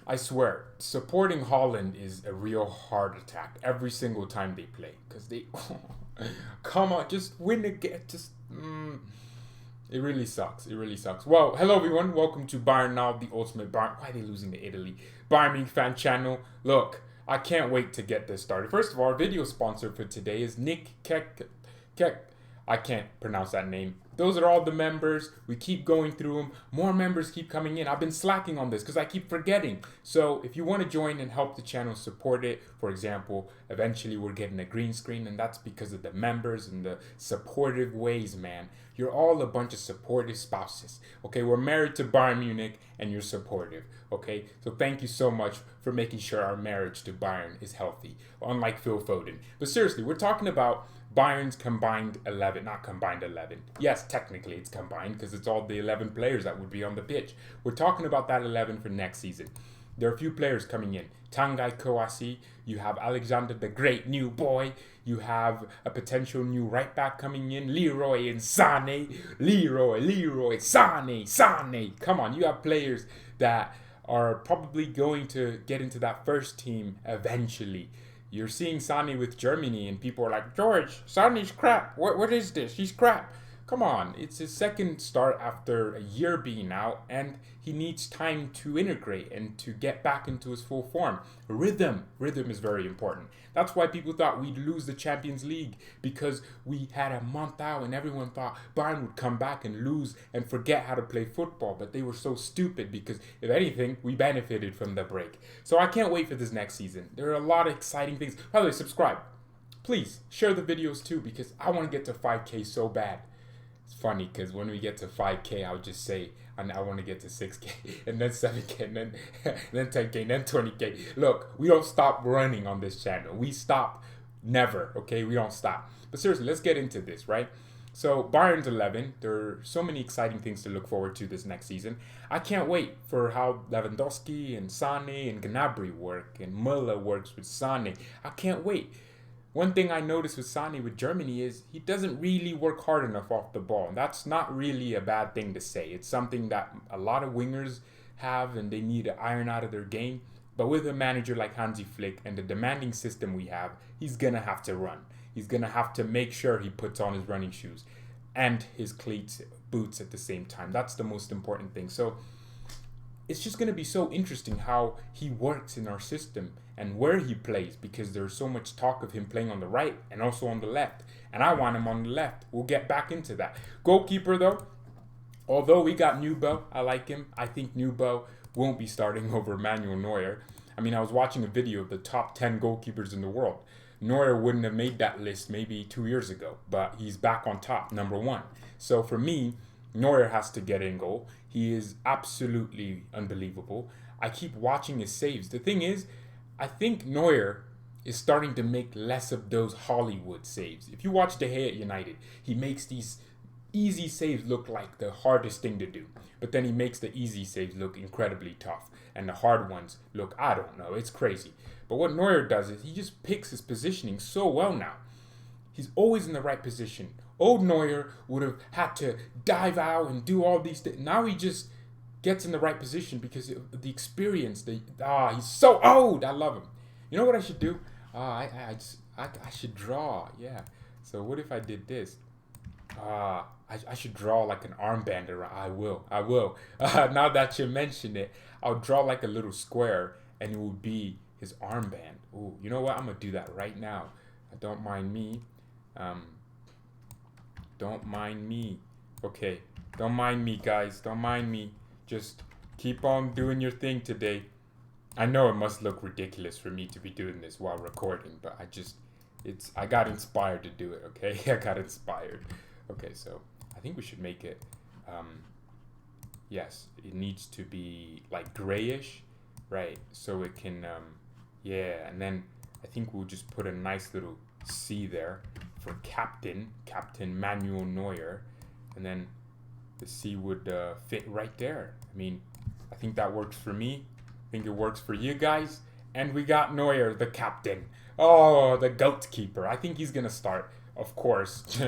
I swear, supporting Holland is a real heart attack every single time they play. Because they, come on, just win again. It really sucks. It really sucks. Well, hello everyone. Welcome to BayernNow, the ultimate Bayern. Why are they losing to Italy? Bayern Munich fan channel. Look, I can't wait to get this started. First of all, our video sponsor for today is Nick Kek. I can't pronounce that name. Those are all the members. We keep going through them. More members keep coming in. I've been slacking on this because I keep forgetting. So if you want to join and help the channel support it, for example, eventually we're getting a green screen, and that's because of the members and the supportive ways, man. You're all a bunch of supportive spouses. Okay, we're married to Bayern Munich and you're supportive. Okay, so thank you so much for making sure our marriage to Bayern is healthy, unlike Phil Foden. But seriously, we're talking about Bayern's combined 11, not combined 11. Yes, technically it's combined because it's all the 11 players that would be on the pitch. We're talking about that 11 for next season. There are a few players coming in. Tanguy Kouassi, you have Alexander the Great, new boy. You have a potential new right back coming in, Leroy and Sané. Leroy, Sané. Come on, you have players that are probably going to get into that first team eventually. You're seeing Sané with Germany, and people are like, George, Sané's crap. What is this? He's crap. Come on, it's his second start after a year being out, and he needs time to integrate and to get back into his full form. Rhythm is very important. That's why people thought we'd lose the Champions League, because we had a month out and everyone thought Bayern would come back and lose and forget how to play football, but they were so stupid because, if anything, we benefited from the break. So I can't wait for this next season. There are a lot of exciting things. By the way, subscribe. Please share the videos too, because I want to get to 5K so bad. It's funny because when we get to 5K, I'll just say I want to get to 6K and then 7K and then 10K and then 20K. Look, we don't stop running on this channel. We stop never, okay? We don't stop. But seriously, let's get into this, right? So Bayern's 11. There are so many exciting things to look forward to this next season. I can't wait for how Lewandowski and Sané and Gnabry work and Müller works with Sané. I can't wait. One thing I noticed with Sané with Germany is he doesn't really work hard enough off the ball. And that's not really a bad thing to say. It's something that a lot of wingers have and they need to iron out of their game. But with a manager like Hansi Flick and the demanding system we have, he's going to have to run. He's going to have to make sure he puts on his running shoes and his cleats, boots at the same time. That's the most important thing. So it's just going to be so interesting how he works in our system and where he plays, because there's so much talk of him playing on the right and also on the left, and I want him on the left. We'll get back into that. Goalkeeper though, although we got Newbo, I like him. I think Newbo won't be starting over Manuel Neuer. I mean, I was watching a video of the top 10 goalkeepers in the world. Neuer wouldn't have made that list maybe 2 years ago, but he's back on top, number one. So for me, Neuer has to get in goal. He is absolutely unbelievable. I keep watching his saves. The thing is, I think Neuer is starting to make less of those Hollywood saves. If you watch De Gea at United, he makes these easy saves look like the hardest thing to do. But then he makes the easy saves look incredibly tough. And the hard ones look, I don't know, it's crazy. But what Neuer does is he just picks his positioning so well now. He's always in the right position. Old Neuer would have had to dive out and do all these things. Now he just gets in the right position because of the experience. He's so old. I love him. You know what I should do? I should draw. Yeah. So what if I did this? I should draw like an armband around. I will. Now that you mention it, I'll draw like a little square and it will be his armband. Ooh, you know what? I'm gonna do that right now. Don't mind me. Don't mind me. Okay. Don't mind me, guys. Don't mind me. Just keep on doing your thing today. I know it must look ridiculous for me to be doing this while recording, but I got inspired to do it, okay? I got inspired. Okay, so I think we should make it, yes, it needs to be like grayish, right? So it can, yeah, and then I think we'll just put a nice little C there for Captain Manuel Neuer, and then the C would fit right there. I mean, I think that works for me. I think it works for you guys. And we got Neuer, the captain. Oh, the goalkeeper. I think he's going to start, of course.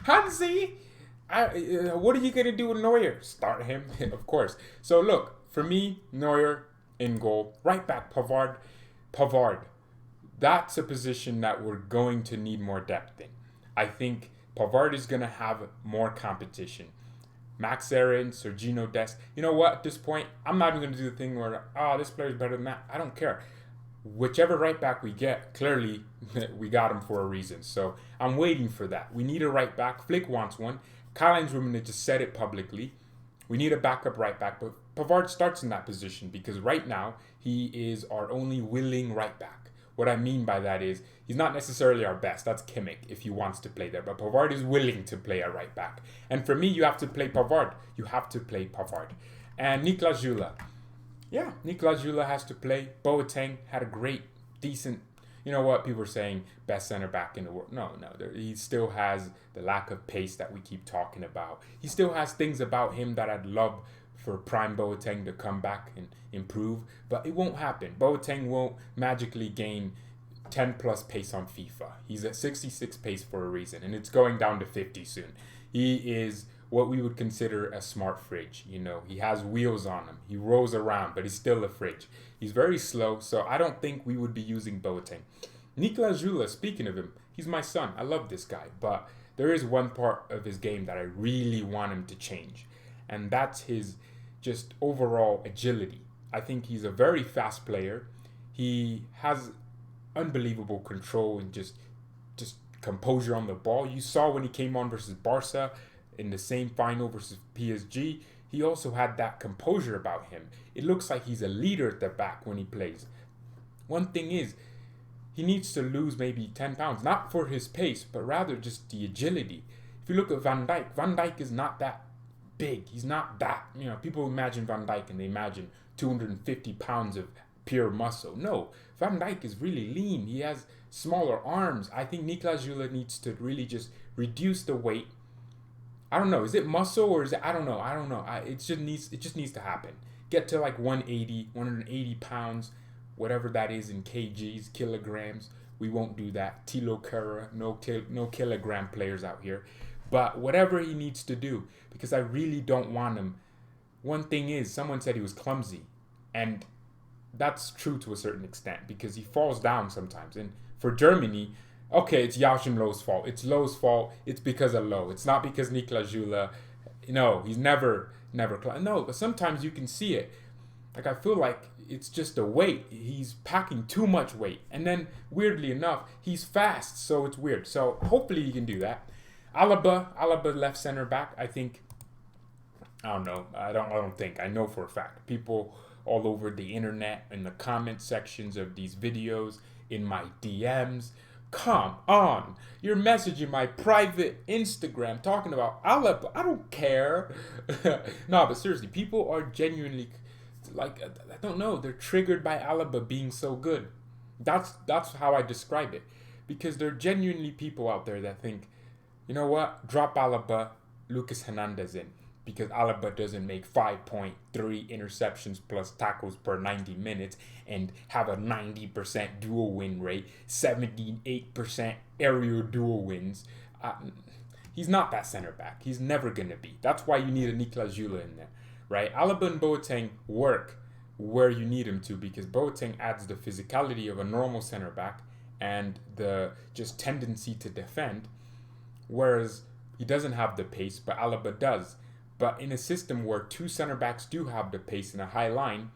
Hansi, what are you going to do with Neuer? Start him, of course. So look, for me, Neuer, in goal. Right back, Pavard. That's a position that we're going to need more depth in. I think Pavard is going to have more competition. Max Aaron, Sergino Dest. You know what? At this point, I'm not even going to do the thing where, this player's better than that. I don't care. Whichever right back we get, clearly we got him for a reason. So I'm waiting for that. We need a right back. Flick wants one. Karl-Heinz Rummenigge just said it publicly. We need a backup right back, but Pavard starts in that position because right now he is our only willing right back. What I mean by that is he's not necessarily our best. That's Kimmich if he wants to play there, but Pavard is willing to play a right back. And for me, you have to play Pavard. You have to play Pavard. And Niklas Süle. Yeah, Niklas Süle has to play. Boateng had a great, decent, you know what, people are saying best center back in the world. No, he still has the lack of pace that we keep talking about. He still has things about him that I'd love for prime Boateng to come back and improve, but it won't happen. Boateng won't magically gain 10 plus pace on FIFA. He's at 66 pace for a reason, and it's going down to 50 soon. He is what we would consider a smart fridge. You know, he has wheels on him. He rolls around, but he's still a fridge. He's very slow, so I don't think we would be using Boateng. Niklas Süle, speaking of him, he's my son. I love this guy, but there is one part of his game that I really want him to change, and that's his just overall agility. I think he's a very fast player. He has unbelievable control and just composure on the ball. You saw when he came on versus Barca in the same final versus PSG, he also had that composure about him. It looks like he's a leader at the back when he plays. One thing is, he needs to lose maybe 10 pounds, not for his pace, but rather just the agility. If you look at Van Dijk is not that big. He's not that, people imagine Van Dijk and they imagine 250 pounds of pure muscle. No, Van Dijk is really lean. He has smaller arms. I think Niklas Süle needs to really just reduce the weight. I don't know. Is it muscle or is it? I don't know. It just needs to happen. Get to like 180 pounds, whatever that is in kgs, kilograms. We won't do that. Tilo Kehrer, no kilogram players out here. But whatever he needs to do, because I really don't want him. One thing is, someone said he was clumsy, and that's true to a certain extent because he falls down sometimes. And for Germany, okay, it's Joachim Löw's fault. It's Löw's fault. It's because of Löw. It's not because Niklas Süle. No, he's never. No, but sometimes you can see it. Like I feel like it's just a weight. He's packing too much weight, and then weirdly enough, he's fast. So it's weird. So hopefully he can do that. Alaba left center back. I think. I don't know. I don't think. I know for a fact. People all over the internet, in the comment sections of these videos, in my DMs. Come on. You're messaging my private Instagram talking about Alaba. I don't care. No, but seriously, people are genuinely, like, I don't know. They're triggered by Alaba being so good. That's how I describe it. Because there are genuinely people out there that think, you know what? Drop Alaba, Lucas Hernandez in. Because Alaba doesn't make 5.3 interceptions plus tackles per 90 minutes and have a 90% dual win rate, 78% aerial dual wins. He's not that center back. He's never going to be. That's why you need a Niklas Süle in there, right? Alaba and Boateng work where you need him to because Boateng adds the physicality of a normal center back and the just tendency to defend, whereas he doesn't have the pace, but Alaba does. But in a system where two center backs do have the pace and a high line,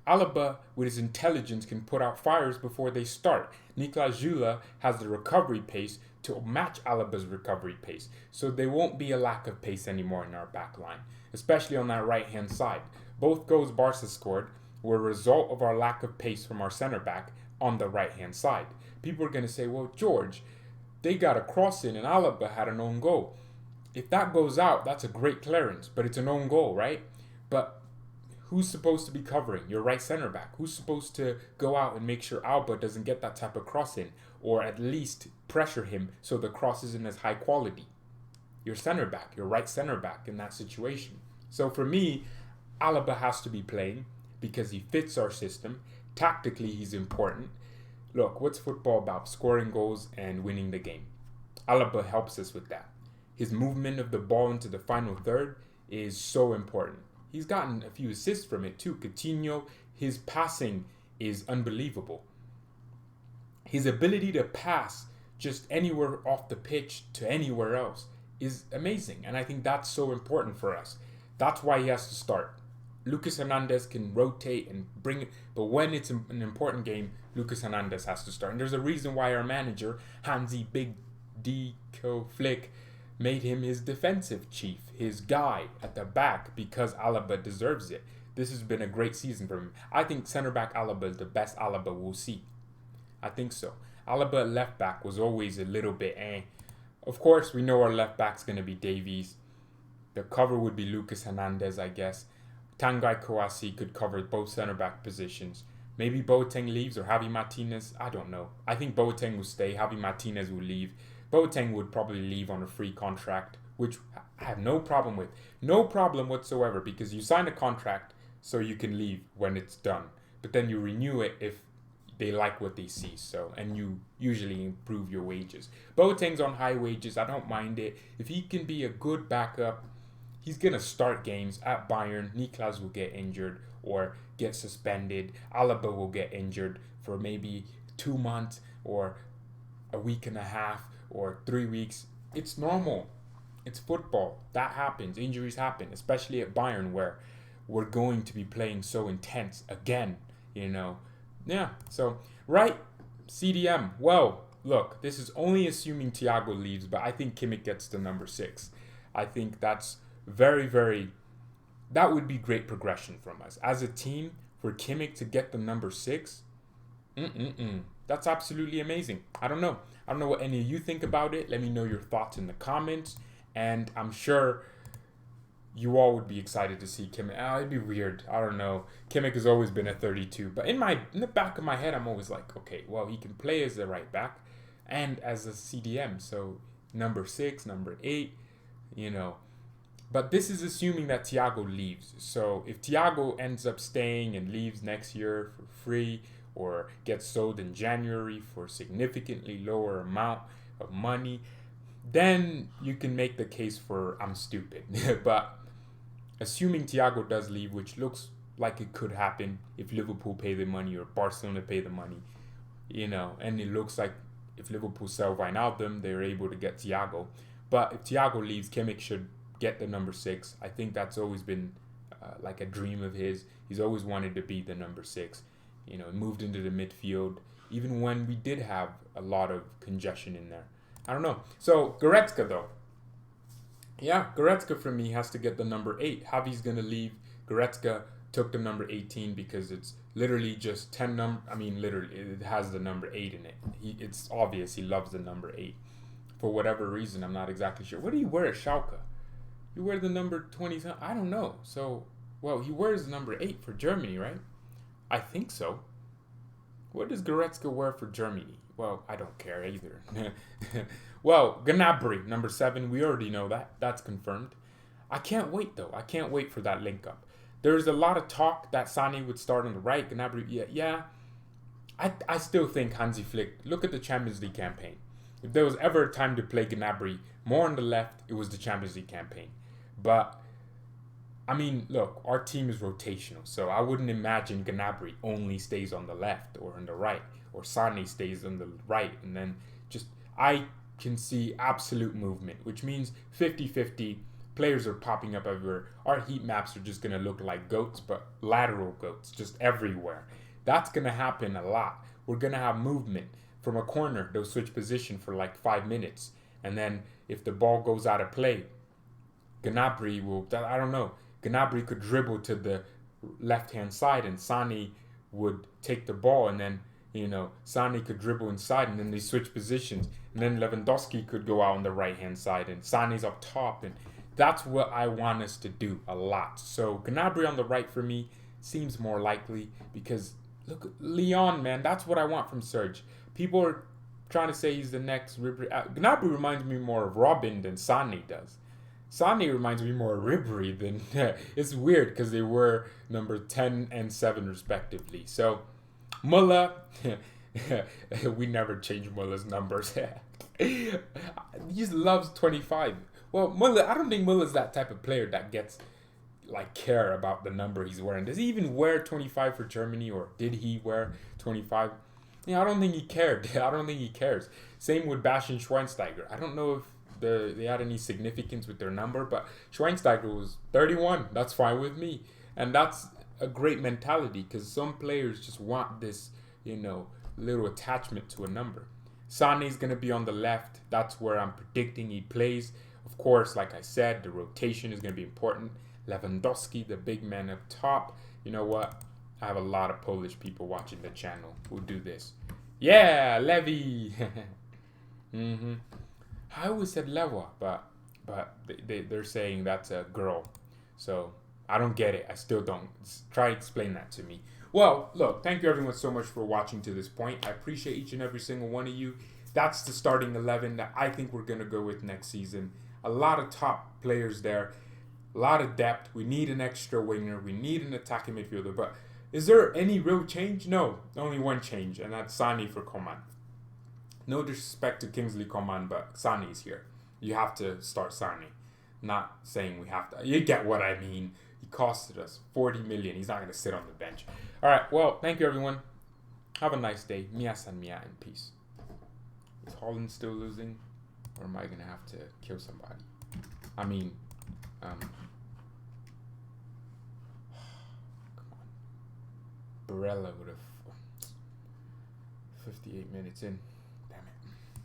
Alaba, with his intelligence, can put out fires before they start. Niklas Süle has the recovery pace to match Alaba's recovery pace. So there won't be a lack of pace anymore in our back line, especially on that right-hand side. Both goals Barca scored were a result of our lack of pace from our center back on the right-hand side. People are going to say, well, George, they got a cross in and Alaba had an own goal. If that goes out, that's a great clearance, but it's an own goal, right? But who's supposed to be covering? Your right center back. Who's supposed to go out and make sure Alba doesn't get that type of cross in, or at least pressure him so the cross isn't as high quality? Your center back, your right center back in that situation. So for me, Alaba has to be playing because he fits our system. Tactically, he's important. Look, what's football about? Scoring goals and winning the game. Alaba helps us with that. His movement of the ball into the final third is so important. He's gotten a few assists from it too. Coutinho, his passing is unbelievable. His ability to pass just anywhere off the pitch to anywhere else is amazing. And I think that's so important for us. That's why he has to start. Lucas Hernandez can rotate and bring it, but when it's an important game, Lucas Hernandez has to start. And there's a reason why our manager, Hansi Big Deco Flick, made him his defensive chief, his guy at the back, because Alaba deserves it. This has been a great season for him. I think centre back Alaba is the best Alaba we'll see. I think so. Alaba at left back was always a little bit Of course, we know our left back's going to be Davies. The cover would be Lucas Hernandez, I guess. Tanguy Kouassi could cover both centre back positions. Maybe Boateng leaves or Javi Martinez. I don't know. I think Boateng will stay. Javi Martinez will leave. Boateng would probably leave on a free contract, which I have no problem with. No problem whatsoever, because you sign a contract so you can leave when it's done. But then you renew it if they like what they see. So, and you usually improve your wages. Boateng's on high wages. I don't mind it. If he can be a good backup, he's going to start games at Bayern. Niklas will get injured or get suspended. Alaba will get injured for maybe 2 months or a week and a half or 3 weeks. It's normal. It's football. That happens. Injuries happen, especially at Bayern, where we're going to be playing so intense again, you know. Yeah, so, right, CDM. Well, look, this is only assuming Thiago leaves, but I think Kimmich gets the number 6. I think that's that would be great progression from us. As a team, for Kimmich to get the number 6, that's absolutely amazing. I don't know what any of you think about it. Let me know your thoughts in the comments. And I'm sure you all would be excited to see Kimmich. It'd be weird. I don't know. Kimmich has always been a 32. But in the back of my head, I'm always like, okay, well, he can play as a right back and as a CDM. So number 6, number 8, you know. But this is assuming that Thiago leaves. So if Thiago ends up staying and leaves next year for free or gets sold in January for a significantly lower amount of money, then you can make the case for I'm stupid. But assuming Thiago does leave, which looks like it could happen if Liverpool pay the money or Barcelona pay the money, you know, and it looks like if Liverpool sell Wijnaldum, they're able to get Thiago. But if Thiago leaves, Kimmich should get the number 6. I think that's always been like a dream of his. He's always wanted to be the number 6. You know, moved into the midfield, even when we did have a lot of congestion in there. I don't know. So, Goretzka, though. Yeah, Goretzka for me has to get the number 8. Javi's going to leave. Goretzka took the number 18 because it's literally just 10 number. I mean, literally, it has the number 8 in it. It's obvious he loves the number 8. For whatever reason, I'm not exactly sure. What do you wear at Schalke? You wear the number 20? I don't know. So, well, he wears number 8 for Germany, right? I think so. What does Goretzka wear for Germany? Well, I don't care either. Well, Gnabry, number 7. We already know that. That's confirmed. I can't wait, though. I can't wait for that link-up. There's a lot of talk that Sané would start on the right. Gnabry, yeah. I still think Hansi Flick, look at the Champions League campaign. If there was ever a time to play Gnabry more on the left, it was the Champions League campaign. But, I mean, look, our team is rotational, so I wouldn't imagine Gnabry only stays on the left or on the right, or Sané stays on the right, and then I can see absolute movement, which means 50-50, players are popping up everywhere. Our heat maps are just going to look like goats, but lateral goats, just everywhere. That's going to happen a lot. We're going to have movement. From a corner, they'll switch position for like 5 minutes, and then if the ball goes out of play, Gnabry will, I don't know, Gnabry could dribble to the left-hand side and Sané would take the ball, and then, you know, Sané could dribble inside, and then they switch positions, and then Lewandowski could go out on the right-hand side and Sané's up top, and that's what I want us to do a lot. So Gnabry on the right for me seems more likely because, look, Leon, man, that's what I want from Serge. People are trying to say he's the next Ribéry. Gnabry reminds me more of Robin than Sané does. Sané reminds me more of Ribéry than... it's weird because they were number 10 and 7 respectively. So, Muller... we never change Muller's numbers. He just loves 25. Well, Muller... I don't think Muller's that type of player that gets like care about the number he's wearing. Does he even wear 25 for Germany, or did he wear 25? I don't think he cared. I don't think he cares. Same with Bastian Schweinsteiger. I don't know if they had any significance with their number, but Schweinsteiger was 31. That's fine with me. And that's a great mentality, because some players just want this, little attachment to a number. Sane's going to be on the left. That's where I'm predicting he plays. Of course, like I said, the rotation is going to be important. Lewandowski, the big man up top. You know what? I have a lot of Polish people watching the channel who do this. Yeah, Levy. I always said Lewa, but they're saying that's a girl. So I don't get it. I still don't. Try to explain that to me. Well, look, thank you everyone so much for watching to this point. I appreciate each and every single one of you. That's the starting 11 that I think we're going to go with next season. A lot of top players there. A lot of depth. We need an extra winger. We need an attacking midfielder. But is there any real change? No. Only one change, and that's Sane for Coman. No disrespect to Kingsley Coman, but Sane's here. You have to start Sane. Not saying we have to. You get what I mean. He costed us 40 million. He's not going to sit on the bench. All right. Well, thank you, everyone. Have a nice day. Mia san mia and peace. Is Holland still losing? Or am I going to have to kill somebody? I mean, come on. Barella would have 58 minutes in.